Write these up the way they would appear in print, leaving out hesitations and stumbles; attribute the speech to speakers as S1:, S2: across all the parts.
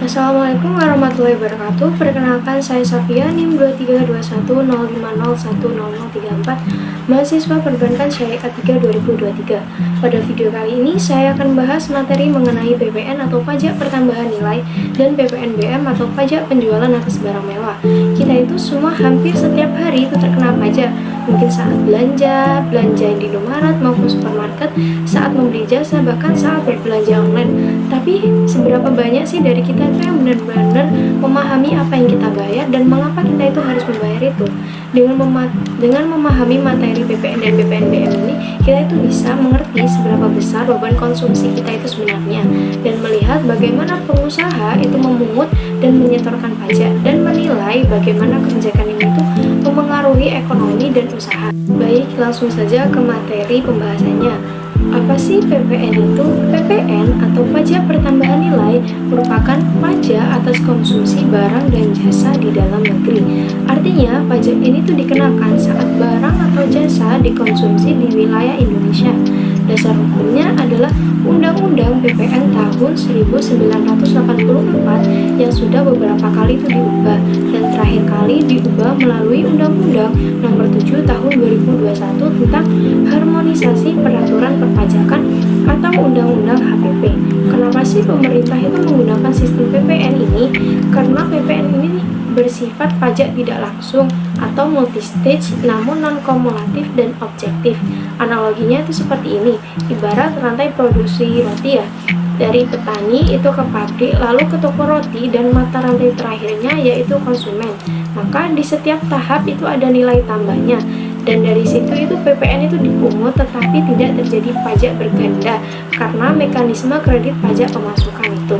S1: Assalamualaikum warahmatullahi wabarakatuh. Perkenalkan, saya Safia, NIM 232105010034, mahasiswa Perbankan Syariah K3 2023. Pada video kali ini, saya akan bahas materi mengenai PPN atau pajak pertambahan nilai dan PPNBM atau pajak penjualan atas barang mewah. Kita itu semua hampir setiap hari itu terkena pajak. Mungkin saat belanja di Indomaret maupun supermarket, saat membeli jasa, bahkan saat berbelanja online. Tapi seberapa banyak sih dari kita itu yang benar-benar memahami apa yang kita bayar dan mengapa kita itu harus membayar itu? Dengan memahami materi PPN dan PPNBM ini, kita itu bisa mengerti seberapa besar beban konsumsi kita itu sebenarnya, dan melihat bagaimana pengusaha itu memungut dan menyetorkan pajak, dan menilai bagaimana kebijakan ini itu memengaruhi ekonomi dan usaha. Baik, langsung saja ke materi pembahasannya. Apa sih PPN itu? PPN atau pajak pertambahan nilai merupakan pajak atas konsumsi barang dan jasa di dalam negeri. Artinya, pajak ini tuh dikenakan saat barang atau jasa dikonsumsi di wilayah Indonesia. Dasar hukumnya adalah Undang-Undang PPN tahun 1984 yang sudah beberapa kali itu diubah, dan terakhir kali diubah melalui Undang-Undang Nomor 7 Tahun 2021 tentang Harmonisasi Peraturan Perpajakan atau Undang-Undang HPP. Kenapa sih pemerintah itu menggunakan sistem PPN ini? Karena PPN ini bersifat pajak tidak langsung atau multistage, namun non-kumulatif dan objektif. Analoginya itu seperti ini, ibarat rantai produksi roti ya, dari petani itu ke pabrik, lalu ke toko roti, dan mata rantai terakhirnya yaitu konsumen. Maka di setiap tahap itu ada nilai tambahnya, dan dari situ itu PPN itu dipungut, tetapi tidak terjadi pajak berganda karena mekanisme kredit pajak pemasukan itu.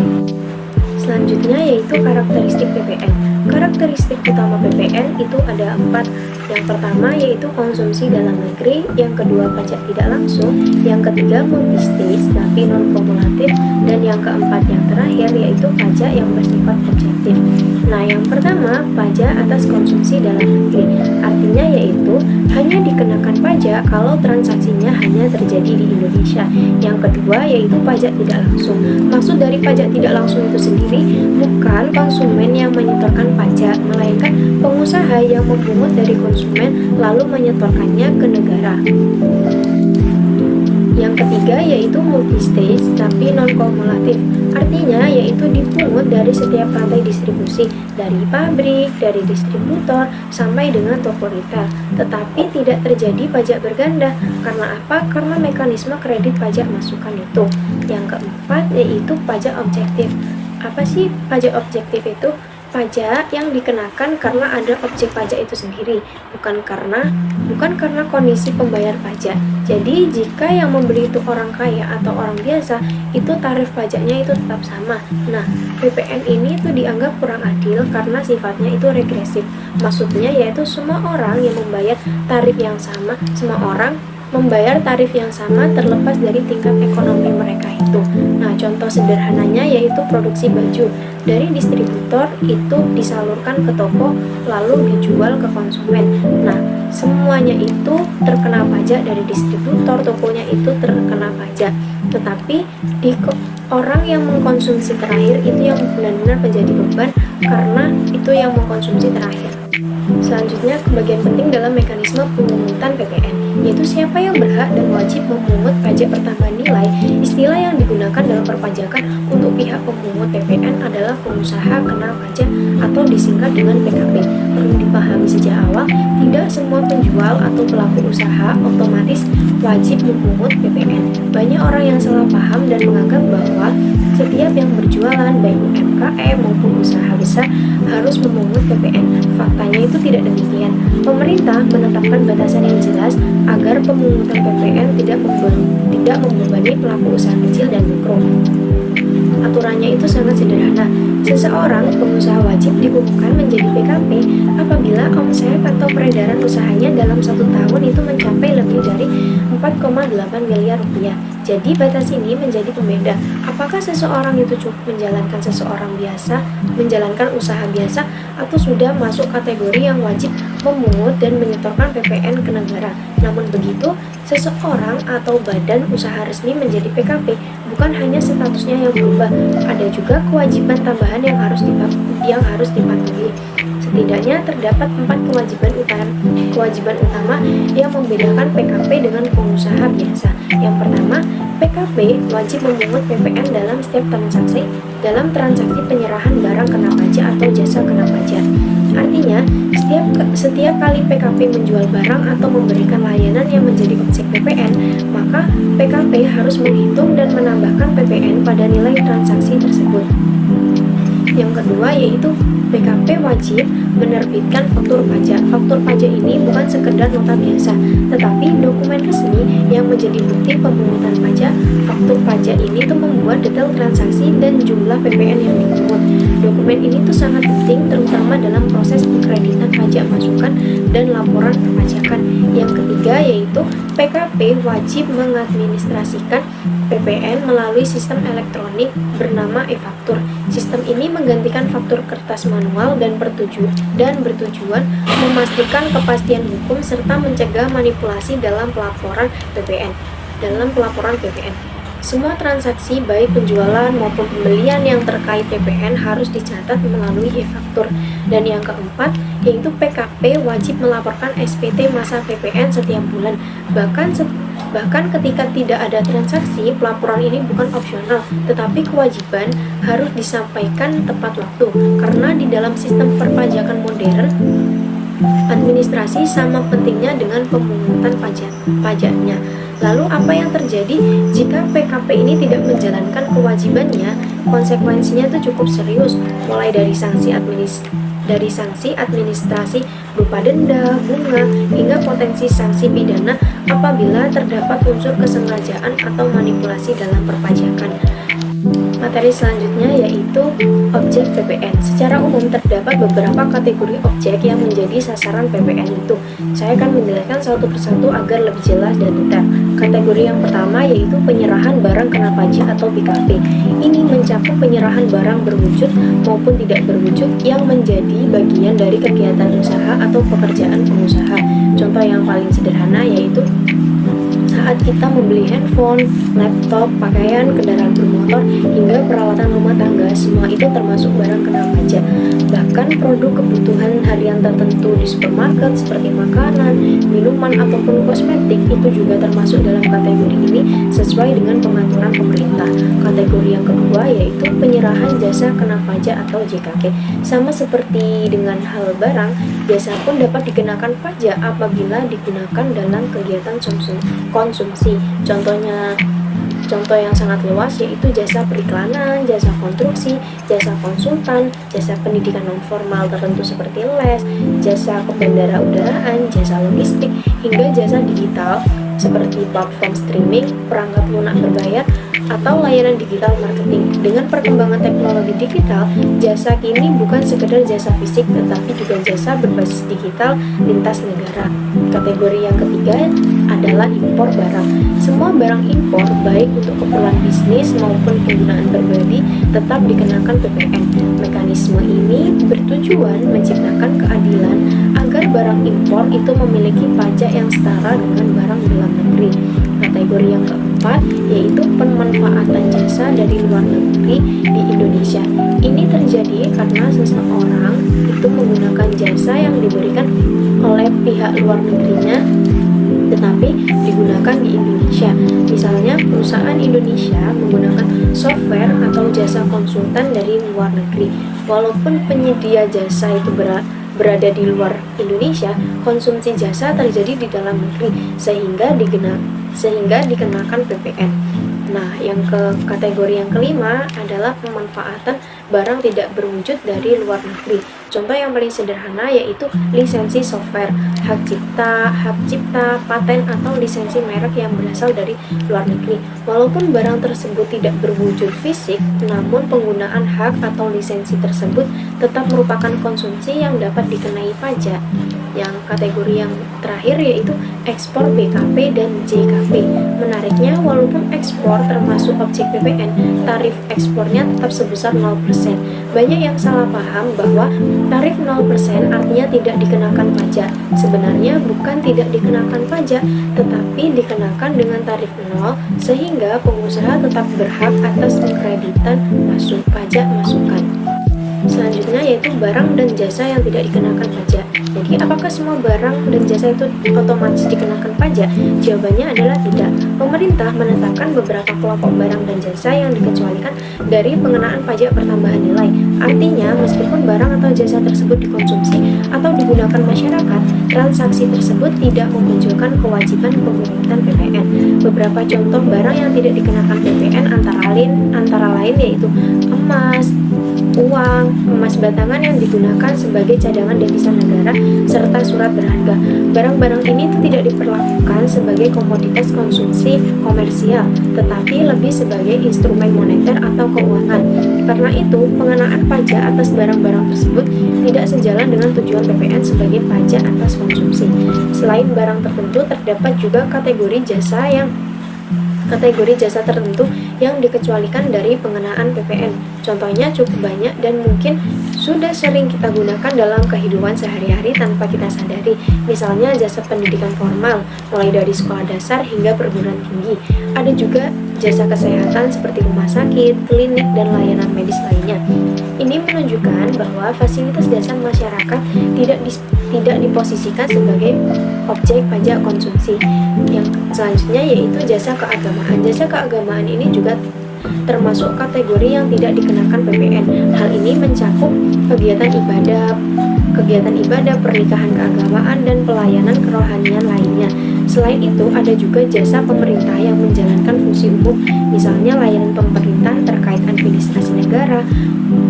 S1: Selanjutnya yaitu karakteristik PPN. Karakteristik utama PPN itu ada 4. Yang pertama yaitu konsumsi dalam negeri, yang kedua pajak tidak langsung, yang ketiga multistage tapi non-kumulatif, dan yang keempat yang terakhir yaitu pajak yang bersifat objektif. Nah, yang pertama pajak atas konsumsi dalam negeri, artinya yaitu hanya dikenakan pajak kalau transaksinya hanya terjadi di Indonesia. Yang kedua yaitu pajak tidak langsung. Maksud dari pajak tidak langsung itu sendiri bukan konsumen yang menyetorkan pajak, melainkan pengusaha yang memungut dari konsumen lalu menyetorkannya ke negara. Yang ketiga yaitu multistage tapi non-kumulatif, artinya yaitu dipungut dari setiap rantai distribusi, dari pabrik, dari distributor, sampai dengan toko retail, tetapi tidak terjadi pajak berganda. Karena apa? Karena mekanisme kredit pajak masukan itu. Yang keempat yaitu pajak objektif. Apa sih pajak objektif itu? Pajak yang dikenakan karena ada objek pajak itu sendiri, bukan karena kondisi pembayar pajak. Jadi jika yang membeli itu orang kaya atau orang biasa, itu tarif pajaknya itu tetap sama. Nah, PPN ini itu dianggap kurang adil karena sifatnya itu regresif. Maksudnya yaitu semua orang yang membayar tarif yang sama, terlepas dari tingkat ekonomi mereka itu. Nah, contoh sederhananya yaitu produksi baju. Dari distributor itu disalurkan ke toko lalu dijual ke konsumen. Nah, semuanya itu terkena pajak dari distributor, tokonya itu terkena pajak. Tetapi orang yang mengkonsumsi terakhir itu yang benar-benar menjadi beban karena itu yang mengkonsumsi terakhir. Selanjutnya, bagian penting dalam mekanisme pemungutan PPN, yaitu siapa yang berhak dan wajib memungut pajak pertambahan nilai. Istilah yang digunakan dalam perpajakan untuk pihak pemungut PPN adalah pengusaha kena pajak atau disingkat dengan PKP. Perlu dipahami sejak awal, tidak semua penjual atau pelaku usaha otomatis wajib memungut PPN. Banyak orang yang salah paham dan menganggap bahwa setiap yang berjualan, baik UMKM maupun usaha besar, harus memungut PPN. Faktanya itu tidak demikian. Pemerintah menetapkan batasan yang jelas agar pemungutan PPN tidak membebani pelaku usaha kecil dan mikro. Aturannya itu sangat sederhana. Seseorang pengusaha wajib dikukuhkan menjadi PKP apabila omset atau peredaran usahanya dalam 1 tahun itu mencapai lebih dari 4,8 miliar rupiah. Jadi batas ini menjadi pembeda. Apakah seseorang itu cukup menjalankan usaha biasa atau sudah masuk kategori yang wajib memungut dan menyetorkan PPN ke negara. Namun begitu, seseorang atau badan usaha resmi menjadi PKP bukan hanya statusnya yang berubah, ada juga kewajiban tambahan yang harus dipatuhi. Setidaknya terdapat 4 kewajiban utama yang membedakan PKP dengan pengusaha biasa. Yang pertama, PKP wajib memungut PPN dalam transaksi penyerahan barang kena pajak atau jasa kena pajak. Artinya, setiap kali PKP menjual barang atau memberikan layanan yang menjadi objek PPN, maka PKP harus menghitung dan menambahkan PPN pada nilai transaksi tersebut. Yang kedua yaitu PKP wajib menerbitkan faktur pajak. Faktur pajak ini bukan sekedar nota biasa, tetapi dokumen resmi yang menjadi bukti pemungutan pajak. Faktur pajak ini tuh membuat detail transaksi dan jumlah PPN yang dipungut. Dokumen ini tuh sangat penting terutama dalam proses pengkreditan pajak masukan dan laporan perpajakan. Yang ketiga yaitu PKP wajib mengadministrasikan PPN melalui sistem elektronik bernama e-faktur. Sistem ini menggantikan faktur kertas manual dan bertujuan memastikan kepastian hukum serta mencegah manipulasi dalam pelaporan PPN. Semua transaksi baik penjualan maupun pembelian yang terkait PPN harus dicatat melalui e-faktur. Dan yang keempat yaitu PKP wajib melaporkan SPT masa PPN setiap bulan. Bahkan ketika tidak ada transaksi, pelaporan ini bukan opsional, tetapi kewajiban harus disampaikan tepat waktu. Karena di dalam sistem perpajakan modern, administrasi sama pentingnya dengan pemungutan pajaknya. Lalu apa yang terjadi jika PKP ini tidak menjalankan kewajibannya? Konsekuensinya itu cukup serius, mulai dari sanksi administrasi berupa denda, bunga, hingga potensi sanksi pidana apabila terdapat unsur kesengajaan atau manipulasi dalam perpajakan. Materi selanjutnya yaitu objek PPN. Secara umum terdapat beberapa kategori objek yang menjadi sasaran PPN itu. Saya akan menjelaskan satu persatu agar lebih jelas dan detail. Kategori yang pertama yaitu penyerahan barang kena pajak atau PKP. Ini mencakup penyerahan barang berwujud maupun tidak berwujud yang menjadi bagian dari kegiatan usaha atau pekerjaan pengusaha. Contoh yang paling sederhana yaitu saat kita membeli handphone, laptop, pakaian, kendaraan bermotor, hingga peralatan rumah tangga, semua itu termasuk barang kena pajak. Bahkan produk kebutuhan harian tertentu di supermarket seperti makanan, minuman, ataupun kosmetik itu juga termasuk dalam kategori ini sesuai dengan pengaturan pemerintah. Kategori yang kedua yaitu penyerahan jasa kena pajak atau JKP. Sama seperti dengan hal barang, jasa pun dapat dikenakan pajak apabila digunakan dalam kegiatan konsumsi. Contoh yang sangat luas yaitu jasa periklanan, jasa konstruksi, jasa konsultan, jasa pendidikan non-formal tertentu seperti les, jasa kebandara udaraan, jasa logistik, hingga jasa digital seperti platform streaming, perangkat lunak berbayar, atau layanan digital marketing. Dengan perkembangan teknologi digital, jasa kini bukan sekedar jasa fisik tetapi juga jasa berbasis digital lintas negara. Kategori yang ketiga adalah impor barang. Semua barang impor baik untuk keperluan bisnis maupun penggunaan pribadi tetap dikenakan PPN. Mekanisme ini bertujuan menciptakan keadilan agar barang impor itu memiliki pajak yang setara dengan barang dalam negeri. Kategori yang keempat yaitu pemanfaatan jasa dari luar negeri di Indonesia. Ini terjadi karena seseorang itu menggunakan jasa yang diberikan oleh pihak luar negerinya tetapi digunakan di Indonesia. Misalnya perusahaan Indonesia menggunakan software atau jasa konsultan dari luar negeri. Walaupun penyedia jasa itu berada di luar Indonesia, konsumsi jasa terjadi di dalam negeri sehingga dikenakan PPN. Nah, kategori yang kelima adalah pemanfaatan barang tidak berwujud dari luar negeri. Contoh yang paling sederhana yaitu lisensi software, hak cipta, paten atau lisensi merek yang berasal dari luar negeri. Walaupun barang tersebut tidak berwujud fisik, namun penggunaan hak atau lisensi tersebut tetap merupakan konsumsi yang dapat dikenai pajak. Yang kategori yang terakhir yaitu ekspor BKP dan JKP. Menariknya, walaupun ekspor termasuk objek PPN, tarif ekspornya tetap sebesar 0%. Banyak yang salah paham bahwa tarif 0% artinya tidak dikenakan pajak. Sebenarnya bukan tidak dikenakan pajak, tetapi dikenakan dengan tarif 0 sehingga pengusaha tetap berhak atas pengkreditan pajak masukan. Selanjutnya yaitu barang dan jasa yang tidak dikenakan pajak. Jadi apakah semua barang dan jasa itu otomatis dikenakan pajak? Jawabannya adalah tidak. Pemerintah menetapkan beberapa kelompok barang dan jasa yang dikecualikan dari pengenaan pajak pertambahan nilai. Artinya meskipun barang atau jasa tersebut dikonsumsi atau digunakan masyarakat, transaksi tersebut tidak memunculkan kewajiban pemungutan PPN. Beberapa contoh barang yang tidak dikenakan PPN antara lain yaitu emas, uang, emas batangan yang digunakan sebagai cadangan devisa negara, serta surat berharga. Barang-barang ini itu tidak diperlakukan sebagai komoditas konsumsi komersial, tetapi lebih sebagai instrumen moneter atau keuangan. Karena itu, pengenaan pajak atas barang-barang tersebut tidak sejalan dengan tujuan PPN sebagai pajak atas konsumsi. Selain barang tertentu, terdapat juga kategori jasa tertentu yang dikecualikan dari pengenaan PPN. Contohnya cukup banyak dan mungkin sudah sering kita gunakan dalam kehidupan sehari-hari tanpa kita sadari. Misalnya jasa pendidikan formal, mulai dari sekolah dasar hingga perguruan tinggi. Ada juga jasa kesehatan seperti rumah sakit, klinik, dan layanan medis lainnya. Ini menunjukkan bahwa fasilitas dasar masyarakat tidak diposisikan sebagai objek pajak konsumsi. Yang selanjutnya yaitu jasa keagamaan. Jasa keagamaan ini juga termasuk kategori yang tidak dikenakan PPN. Hal ini mencakup kegiatan ibadah, pernikahan keagamaan, dan pelayanan kerohanian lainnya. Selain itu, ada juga jasa pemerintah yang menjalankan fungsi umum, misalnya layanan pemerintah terkait administrasi negara,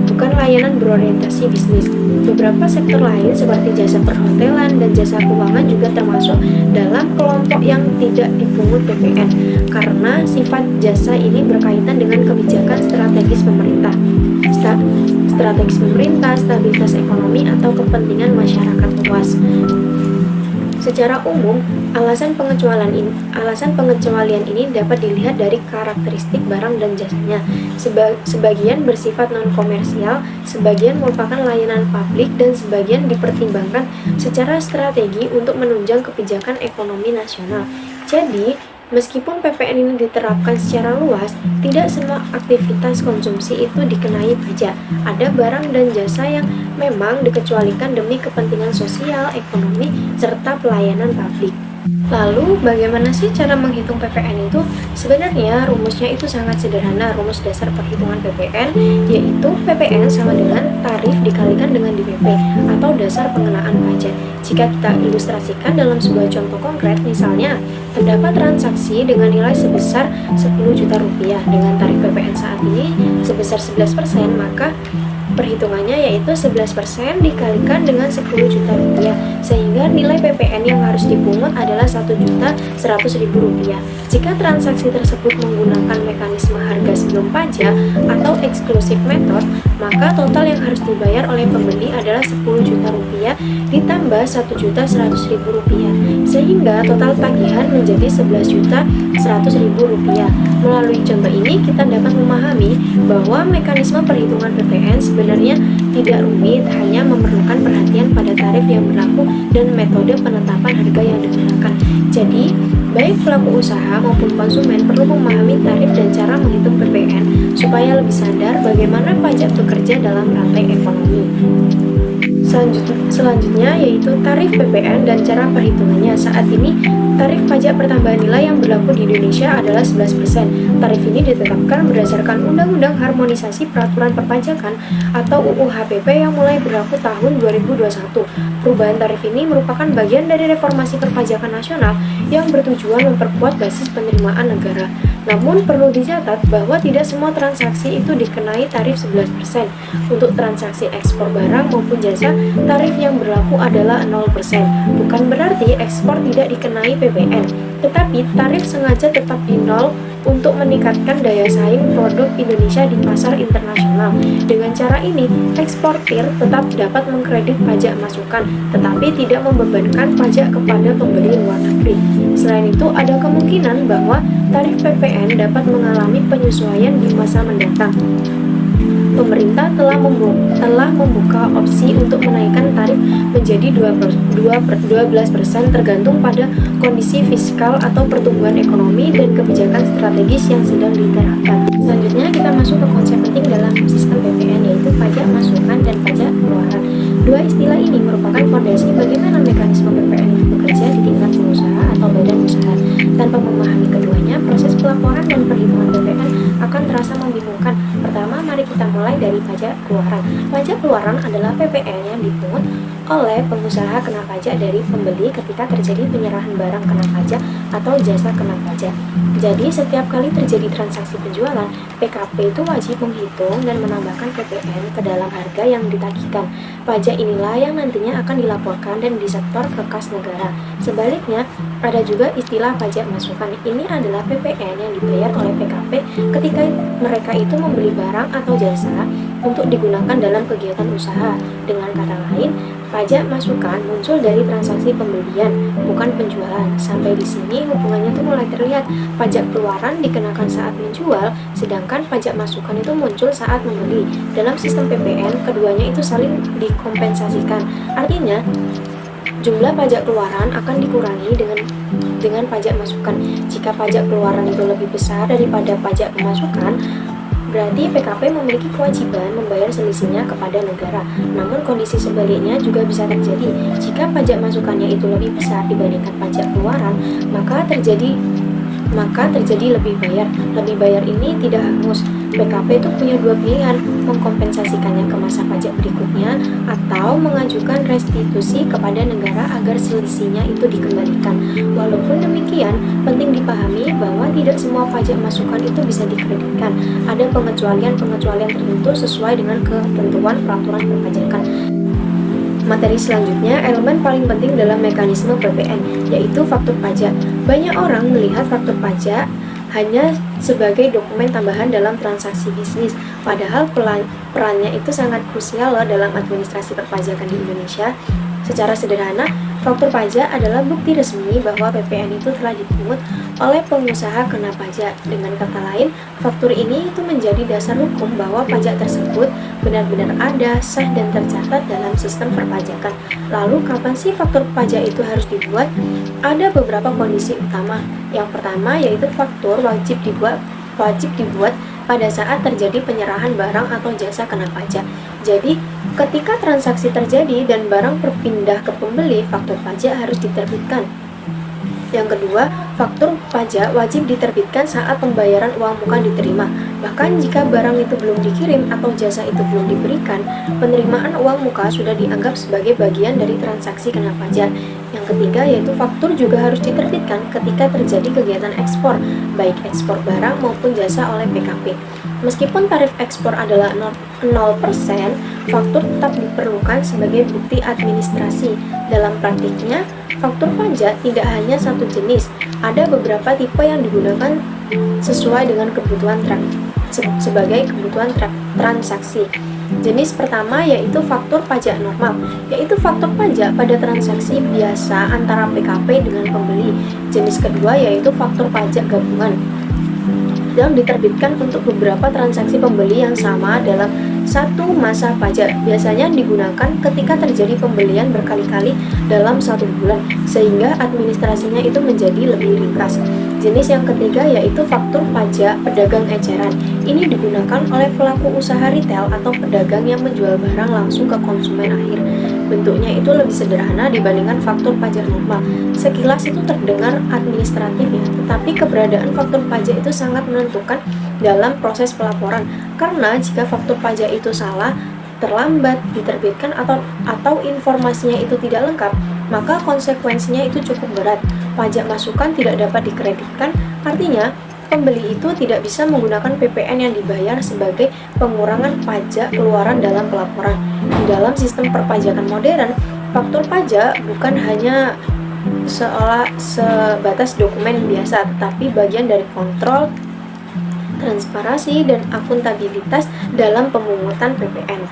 S1: bukan layanan berorientasi bisnis. Beberapa sektor lain seperti jasa perhotelan dan jasa keuangan juga termasuk dalam kelompok yang tidak dipungut PPN karena sifat jasa ini berkaitan dengan kebijakan strategis pemerintah, stabilitas ekonomi, atau kepentingan masyarakat luas. Secara umum, alasan pengecualian ini dapat dilihat dari karakteristik barang dan jasanya. Sebagian bersifat non-komersial, sebagian merupakan layanan publik, dan sebagian dipertimbangkan secara strategi untuk menunjang kebijakan ekonomi nasional. Jadi, meskipun PPN ini diterapkan secara luas, tidak semua aktivitas konsumsi itu dikenai pajak. Ada barang dan jasa yang memang dikecualikan demi kepentingan sosial, ekonomi, serta pelayanan publik. Lalu, bagaimana sih cara menghitung PPN itu? Sebenarnya rumusnya itu sangat sederhana. Rumus dasar perhitungan PPN yaitu PPN sama dengan tarif dikalikan dengan DPP atau dasar pengenaan pajak. Jika kita ilustrasikan dalam sebuah contoh konkret, misalnya terdapat transaksi dengan nilai sebesar 10 juta rupiah dengan tarif PPN saat ini sebesar 11%, maka perhitungannya yaitu 11% dikalikan dengan 10 juta rupiah, sehingga nilai PPN yang harus dipungut adalah 1.100.000 rupiah. Jika transaksi tersebut menggunakan mekanisme harga sebelum pajak atau exclusive method, maka total yang harus dibayar oleh pembeli adalah 10 juta rupiah ditambah 1.100.000 rupiah, sehingga total tagihan menjadi 11.100.000 rupiah. Melalui contoh ini kita dapat memahami bahwa mekanisme perhitungan PPN sebenarnya tidak rumit, hanya memerlukan perhatian pada tarif yang berlaku dan metode penetapan harga yang digunakan. Jadi, baik pelaku usaha maupun konsumen perlu memahami tarif dan cara menghitung PPN supaya lebih sadar bagaimana pajak bekerja dalam rantai ekonomi. Selanjutnya yaitu tarif PPN dan cara perhitungannya. Saat ini tarif pajak pertambahan nilai yang berlaku di Indonesia adalah 11%. Tarif ini ditetapkan berdasarkan Undang-Undang Harmonisasi Peraturan Perpajakan atau UU HPP yang mulai berlaku tahun 2021. Perubahan tarif ini merupakan bagian dari reformasi perpajakan nasional yang bertujuan memperkuat basis penerimaan negara. Namun perlu dicatat bahwa tidak semua transaksi itu dikenai tarif 11%. Untuk transaksi ekspor barang maupun jasa, tarif yang berlaku adalah 0%. Bukan berarti ekspor tidak dikenai PPN, tetapi tarif sengaja tetap di 0 untuk meningkatkan daya saing produk Indonesia di pasar internasional. Dengan cara ini, eksportir tetap dapat mengkredit pajak masukan, tetapi tidak membebankan pajak kepada pembeli luar negeri. Selain itu, ada kemungkinan bahwa tarif PPN dapat mengalami penyesuaian di masa mendatang. pemerintah telah membuka opsi untuk menaikkan tarif menjadi 12% tergantung pada kondisi fiskal atau pertumbuhan ekonomi dan kebijakan strategis yang sedang diterapkan. Selanjutnya kita masuk ke konsep penting dalam sistem PPN, yaitu pajak masukan dan pajak keluaran. Dua istilah ini merupakan fondasi bagaimana mekanisme PPN itu bekerja di tingkat pengusaha atau badan usaha. Tanpa memahami keduanya, proses pelaporan dan perhitungan PPN akan terasa membingungkan. Pertama, mari kita mulai dari pajak keluaran. Pajak keluaran adalah PPN yang dipungut oleh pengusaha kena pajak dari pembeli ketika terjadi penyerahan barang kena pajak atau jasa kena pajak. Jadi, setiap kali terjadi transaksi penjualan, PKP itu wajib menghitung dan menambahkan PPN ke dalam harga yang ditagihkan. Pajak inilah yang nantinya akan dilaporkan dan disetor ke kas negara. Sebaliknya, ada juga istilah pajak masukan. Ini adalah PPN yang dibayar oleh PKP ketika mereka itu membeli barang atau jasa untuk digunakan dalam kegiatan usaha. Dengan kata lain, pajak masukan muncul dari transaksi pembelian, bukan penjualan. Sampai di sini hubungannya tuh mulai terlihat. Pajak keluaran dikenakan saat menjual, sedangkan pajak masukan itu muncul saat membeli. Dalam sistem PPN, keduanya itu saling dikompensasikan. Artinya, jumlah pajak keluaran akan dikurangi dengan pajak masukan. Jika pajak keluaran itu lebih besar daripada pajak pemasukan, berarti PKP memiliki kewajiban membayar selisihnya kepada negara. Namun kondisi sebaliknya juga bisa terjadi. Jika pajak masukannya itu lebih besar dibandingkan pajak keluaran, maka terjadi lebih bayar. Lebih bayar ini tidak hangus. PKP itu punya dua pilihan, mengkompensasikannya ke masa pajak berikutnya atau mengajukan restitusi kepada negara agar selisihnya itu dikembalikan. Walaupun demikian, penting dipahami bahwa tidak semua pajak masukan itu bisa dikreditkan. Ada pengecualian tertentu sesuai dengan ketentuan peraturan perpajakan. Materi selanjutnya, elemen paling penting dalam mekanisme PPN, yaitu faktur pajak. Banyak orang melihat faktur pajak hanya sebagai dokumen tambahan dalam transaksi bisnis, padahal perannya itu sangat krusial loh dalam administrasi perpajakan di Indonesia. Secara sederhana, faktur pajak adalah bukti resmi bahwa PPN itu telah dipungut oleh pengusaha kena pajak. Dengan kata lain, faktur ini itu menjadi dasar hukum bahwa pajak tersebut benar-benar ada, sah, dan tercatat dalam sistem perpajakan. Lalu, kapan sih faktur pajak itu harus dibuat? Ada beberapa kondisi utama. Yang pertama yaitu faktur wajib dibuat pada saat terjadi penyerahan barang atau jasa kena pajak. Jadi, ketika transaksi terjadi dan barang berpindah ke pembeli, faktur pajak harus diterbitkan. Yang kedua, faktur pajak wajib diterbitkan saat pembayaran uang muka diterima. Bahkan jika barang itu belum dikirim atau jasa itu belum diberikan, penerimaan uang muka sudah dianggap sebagai bagian dari transaksi kena pajak. Yang ketiga yaitu faktur juga harus diterbitkan ketika terjadi kegiatan ekspor, baik ekspor barang maupun jasa oleh PKP. Meskipun tarif ekspor adalah 0%, faktur tetap diperlukan sebagai bukti administrasi. Dalam praktiknya, faktur pajak tidak hanya satu jenis. Ada beberapa tipe yang digunakan sesuai dengan sebagai kebutuhan transaksi. Jenis pertama yaitu faktur pajak normal, yaitu faktur pajak pada transaksi biasa antara PKP dengan pembeli. Jenis kedua yaitu faktur pajak gabungan, yang diterbitkan untuk beberapa transaksi pembeli yang sama dalam satu masa pajak. Biasanya digunakan ketika terjadi pembelian berkali-kali dalam satu bulan, sehingga administrasinya itu menjadi lebih ringkas. Jenis yang ketiga yaitu faktur pajak pedagang eceran. Ini digunakan oleh pelaku usaha retail atau pedagang yang menjual barang langsung ke konsumen akhir. Bentuknya itu lebih sederhana dibandingkan faktur pajak normal. Sekilas itu terdengar administratif ya, tetapi keberadaan faktur pajak itu sangat menentukan dalam proses pelaporan. Karena jika faktur pajak itu salah, terlambat diterbitkan atau informasinya itu tidak lengkap, maka konsekuensinya itu cukup berat. Pajak masukan tidak dapat dikreditkan, artinya pembeli itu tidak bisa menggunakan PPN yang dibayar sebagai pengurangan pajak keluaran dalam pelaporan. Di dalam sistem perpajakan modern, faktur pajak bukan hanya sebatas dokumen biasa, tetapi bagian dari kontrol, transparansi, dan akuntabilitas dalam pemungutan PPN.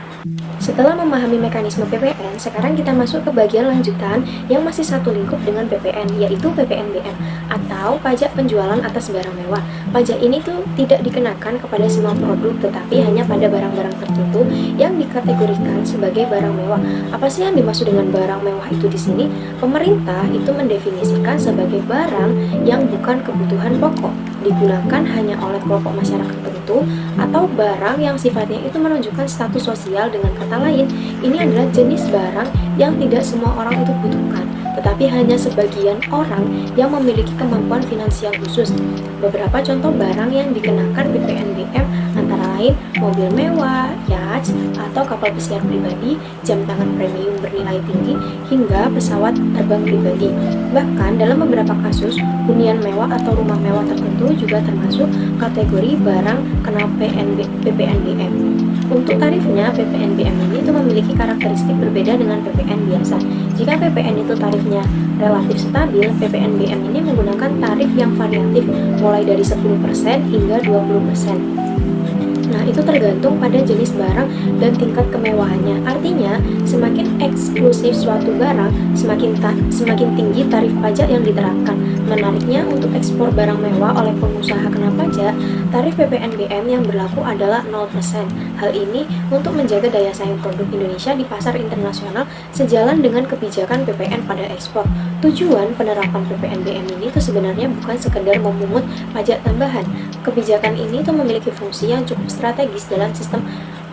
S1: Setelah memahami mekanisme PPN, sekarang kita masuk ke bagian lanjutan yang masih satu lingkup dengan PPN, yaitu PPNBM. atau pajak penjualan atas barang mewah. Pajak ini tuh tidak dikenakan kepada semua produk, tetapi hanya pada barang-barang tertentu yang dikategorikan sebagai barang mewah. Apa sih yang dimaksud dengan barang mewah itu di sini? Pemerintah itu mendefinisikan sebagai barang yang bukan kebutuhan pokok, digunakan hanya oleh kelompok masyarakat tertentu, atau barang yang sifatnya itu menunjukkan status sosial. Dengan kata lain, ini adalah jenis barang yang tidak semua orang itu butuhkan, tetapi hanya sebagian orang yang memiliki kemampuan finansial khusus. Beberapa contoh barang yang dikenakan PPNBM antara lain mobil mewah, yacht, atau kapal pesiar pribadi, jam tangan premium bernilai tinggi, hingga pesawat terbang pribadi. Bahkan dalam beberapa kasus, hunian mewah atau rumah mewah tertentu juga termasuk kategori barang kena PPNBM. Untuk tarifnya, PPNBM ini itu memiliki karakteristik berbeda dengan PPN biasa. Jika PPN itu tarifnya relatif stabil, PPNBM ini menggunakan tarif yang variatif mulai dari 10% hingga 20%. Nah, itu tergantung pada jenis barang dan tingkat kemewahannya. Artinya, semakin eksklusif suatu barang, semakin tinggi tarif pajak yang diterapkan. Menariknya, untuk ekspor barang mewah oleh pengusaha kena pajak, tarif PPNBM yang berlaku adalah 0%. Hal ini untuk menjaga daya saing produk Indonesia di pasar internasional sejalan dengan kebijakan PPN pada ekspor. Tujuan penerapan PPNBM ini tuh sebenarnya bukan sekedar memungut pajak tambahan. Kebijakan ini tuh memiliki fungsi yang cukup strategis dalam sistem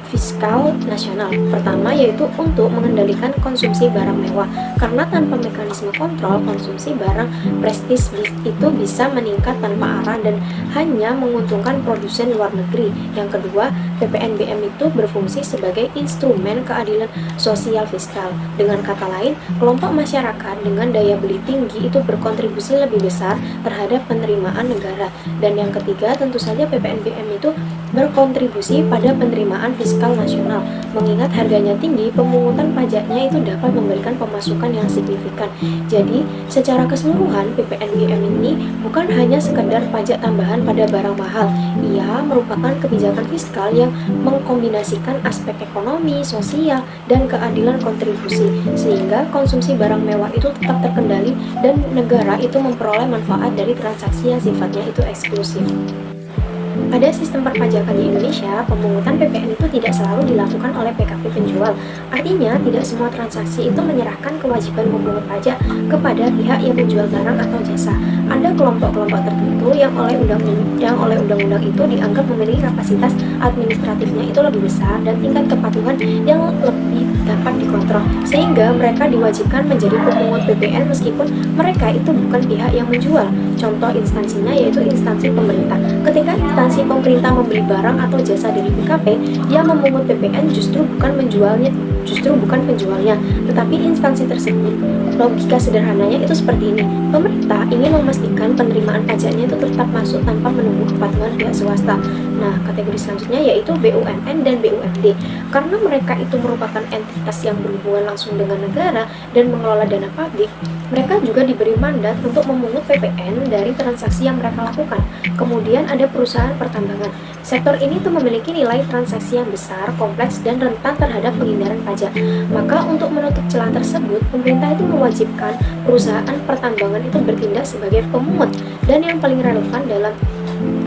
S1: fiskal nasional. Pertama, yaitu untuk mengendalikan konsumsi barang mewah, karena tanpa mekanisme kontrol, konsumsi barang prestis itu bisa meningkat tanpa arah dan hanya menguntungkan produsen luar negeri. Yang kedua, PPNBM itu berfungsi sebagai instrumen keadilan sosial fiskal. Dengan kata lain, kelompok masyarakat dengan daya beli tinggi itu berkontribusi lebih besar terhadap penerimaan negara. Dan yang ketiga, tentu saja PPNBM itu berkontribusi pada penerimaan fiskal nasional. Mengingat harganya tinggi, pemungutan pajaknya itu dapat memberikan pemasukan yang signifikan. Jadi, secara keseluruhan, PPNBM ini bukan hanya sekedar pajak tambahan pada barang mahal. Ia merupakan kebijakan fiskal yang mengkombinasikan aspek ekonomi, sosial, dan keadilan kontribusi, sehingga konsumsi barang mewah itu tetap terkendali dan negara itu memperoleh manfaat dari transaksi yang sifatnya itu eksklusif. Pada sistem perpajakan di Indonesia, pemungutan PPN itu tidak selalu dilakukan oleh PKP penjual. Artinya, tidak semua transaksi itu menyerahkan kewajiban memungut pajak kepada pihak yang menjual barang atau jasa. Ada kelompok-kelompok tertentu yang oleh undang-undang itu dianggap memiliki kapasitas administratifnya itu lebih besar dan tingkat kepatuhan yang lebih dapat dikontrol, sehingga mereka diwajibkan menjadi pemungut PPN meskipun mereka itu bukan pihak yang menjual. Contoh instansinya yaitu instansi pemerintah. Ketika instansi pemerintah membeli barang atau jasa dari PKP, dia memungut PPN justru bukan penjualnya, tetapi instansi tersebut. Logika sederhananya itu seperti ini. Pemerintah ingin memastikan penerimaan pajaknya itu tetap masuk tanpa menunggu kepatuhan pihak swasta. Nah, kategori selanjutnya yaitu BUMN dan BUMD. Karena mereka itu merupakan entitas yang berhubungan langsung dengan negara dan mengelola dana publik, mereka juga diberi mandat untuk memungut PPN dari transaksi yang mereka lakukan. Kemudian ada perusahaan pertambangan. Sektor ini tuh memiliki nilai transaksi yang besar, kompleks, dan rentan terhadap penghindaran pajak. Maka untuk menutup celah tersebut, pemerintah itu mewajibkan perusahaan pertambangan itu bertindak sebagai pemungut. Dan yang paling relevan dalam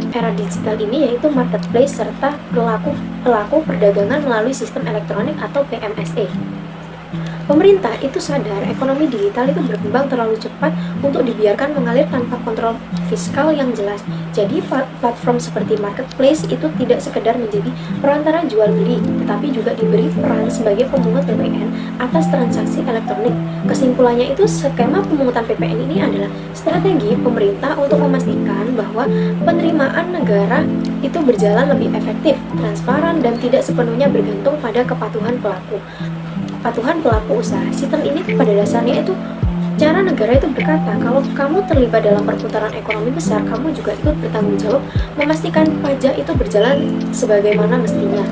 S1: era digital ini yaitu marketplace serta pelaku perdagangan melalui sistem elektronik atau PMSE. Pemerintah itu sadar ekonomi digital itu berkembang terlalu cepat untuk dibiarkan mengalir tanpa kontrol fiskal yang jelas. Jadi platform seperti marketplace itu tidak sekedar menjadi perantara jual beli, tetapi juga diberi peran sebagai pemungut PPN atas transaksi elektronik. Kesimpulannya itu skema pemungutan PPN ini adalah strategi pemerintah untuk memastikan bahwa penerimaan negara itu berjalan lebih efektif, transparan, dan tidak sepenuhnya bergantung pada kepatuhan pelaku usaha. Sistem ini pada dasarnya itu cara negara itu berkata, kalau kamu terlibat dalam perputaran ekonomi besar, kamu juga ikut bertanggung jawab memastikan pajak itu berjalan sebagaimana mestinya.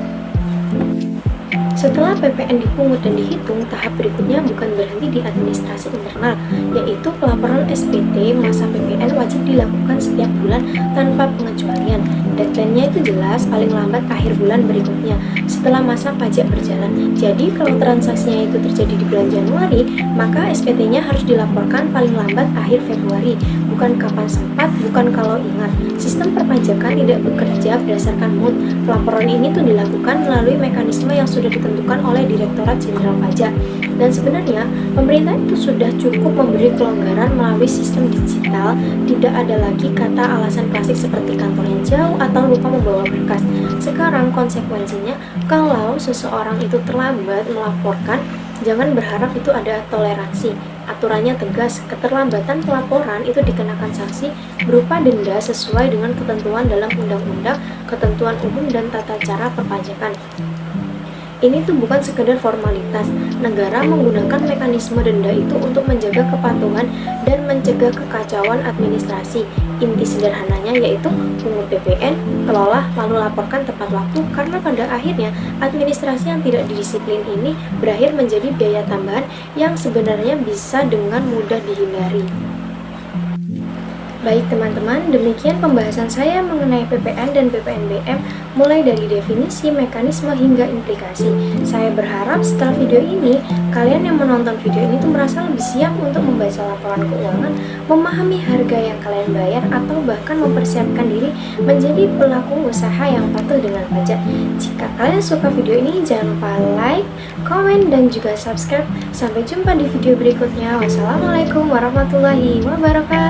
S1: Setelah PPN dipungut dan dihitung, tahap berikutnya bukan berhenti di administrasi internal, yaitu pelaporan SPT masa PPN wajib dilakukan setiap bulan tanpa pengecualian. Deadline-nya itu jelas, paling lambat akhir bulan berikutnya setelah masa pajak berjalan. Jadi kalau transaksinya itu terjadi di bulan Januari, maka SPT-nya harus dilaporkan paling lambat akhir Februari, bukan kapan sempat, bukan kalau ingat. Sistem perpajakan tidak bekerja berdasarkan mood. Pelaporan ini tuh dilakukan melalui mekanisme yang sudah ditentukan oleh Direktorat Jenderal Pajak. Dan sebenarnya pemerintah itu sudah cukup memberi kelonggaran melalui sistem digital. Tidak ada lagi kata alasan klasik seperti kantor yang jauh atau lupa membawa berkas. Sekarang konsekuensinya, kalau seseorang itu terlambat melaporkan, jangan berharap itu ada toleransi. Aturannya tegas, keterlambatan pelaporan itu dikenakan sanksi berupa denda sesuai dengan ketentuan dalam undang-undang, ketentuan umum dan tata cara perpajakan. Ini tuh bukan sekedar formalitas. Negara menggunakan mekanisme denda itu untuk menjaga kepatuhan dan mencegah kekacauan administrasi. Inti sederhananya yaitu pungut PPN, kelola, lalu laporkan tepat waktu, karena pada akhirnya administrasi yang tidak didisiplin ini berakhir menjadi biaya tambahan yang sebenarnya bisa dengan mudah dihindari. Baik teman-teman, demikian pembahasan saya mengenai PPN dan PPNBM, mulai dari definisi, mekanisme, hingga implikasi. Saya berharap setelah video ini, kalian yang menonton video ini tuh merasa lebih siap untuk membaca laporan keuangan, memahami harga yang kalian bayar, atau bahkan mempersiapkan diri menjadi pelaku usaha yang patuh dengan pajak. Jika kalian suka video ini, jangan lupa like, komen, dan juga subscribe. Sampai jumpa di video berikutnya. Wassalamualaikum warahmatullahi wabarakatuh.